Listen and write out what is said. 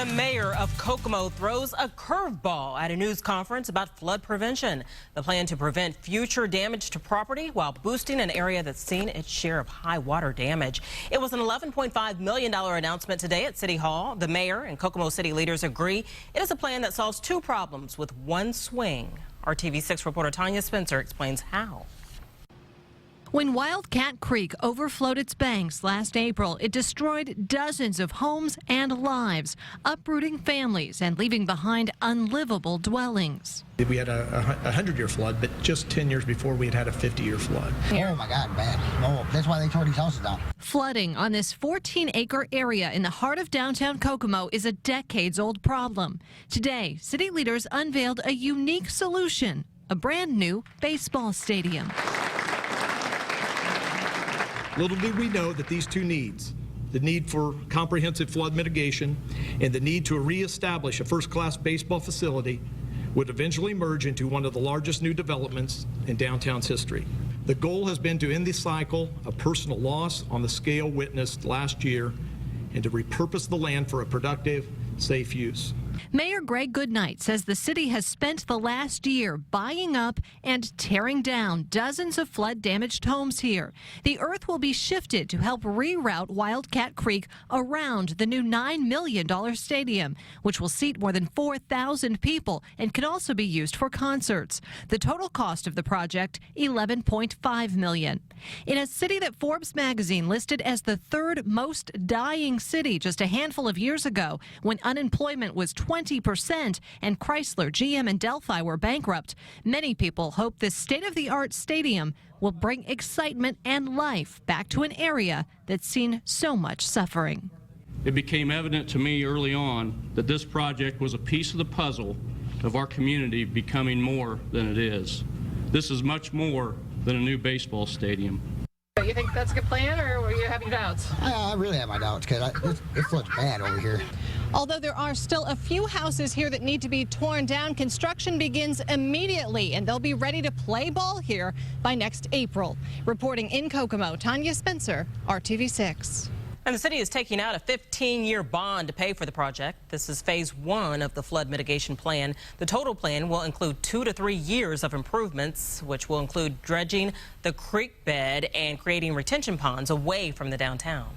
The mayor of Kokomo throws a curveball at a news conference about flood prevention. The plan to prevent future damage to property while boosting an area that's seen its share of high water damage. It was an $11.5 million announcement today at City Hall. The mayor and Kokomo city leaders agree it is a plan that solves two problems with one swing. Our TV6 reporter Tanya Spencer explains how. When Wildcat Creek overflowed its banks last April, it destroyed dozens of homes and lives, uprooting families and leaving behind unlivable dwellings. We had a 100-year flood, but just 10 years before we had a 50-year flood. Oh my God, bad. Oh, that's why they tore these houses down. Flooding on this 14-acre area in the heart of downtown Kokomo is a decades-old problem. Today, city leaders unveiled a unique solution, a brand new baseball stadium. Little did we know that these two needs, the need for comprehensive flood mitigation and the need to reestablish a first-class baseball facility, would eventually merge into one of the largest new developments in downtown's history. The goal has been to end the cycle of personal loss on the scale witnessed last year and to repurpose the land for a productive, safe use. Mayor Greg Goodnight says the city has spent the last year buying up and tearing down dozens of flood-damaged homes here. The earth will be shifted to help reroute Wildcat Creek around the new $9 million stadium, which will seat more than 4,000 people and can also be used for concerts. The total cost of the project, $11.5 million. In a city that Forbes magazine listed as the third most dying city just a handful of years ago, when unemployment was 20% and Chrysler, GM, and Delphi were bankrupt, many people hope this state-of-the-art stadium will bring excitement and life back to an area that's seen so much suffering. It became evident to me early on that this project was a piece of the puzzle of our community becoming more than it is. This is much more than a new baseball stadium. You think that's a good plan, or were you having doubts? I really have my doubts because it floods bad over here. Although there are still a few houses here that need to be torn down, construction begins immediately, and they'll be ready to play ball here by next April. Reporting in Kokomo, Tanya Spencer, RTV6. And the city is taking out a 15-year bond to pay for the project. This is phase one of the flood mitigation plan. The total plan will include 2 to 3 years of improvements, which will include dredging the creek bed and creating retention ponds away from the downtown.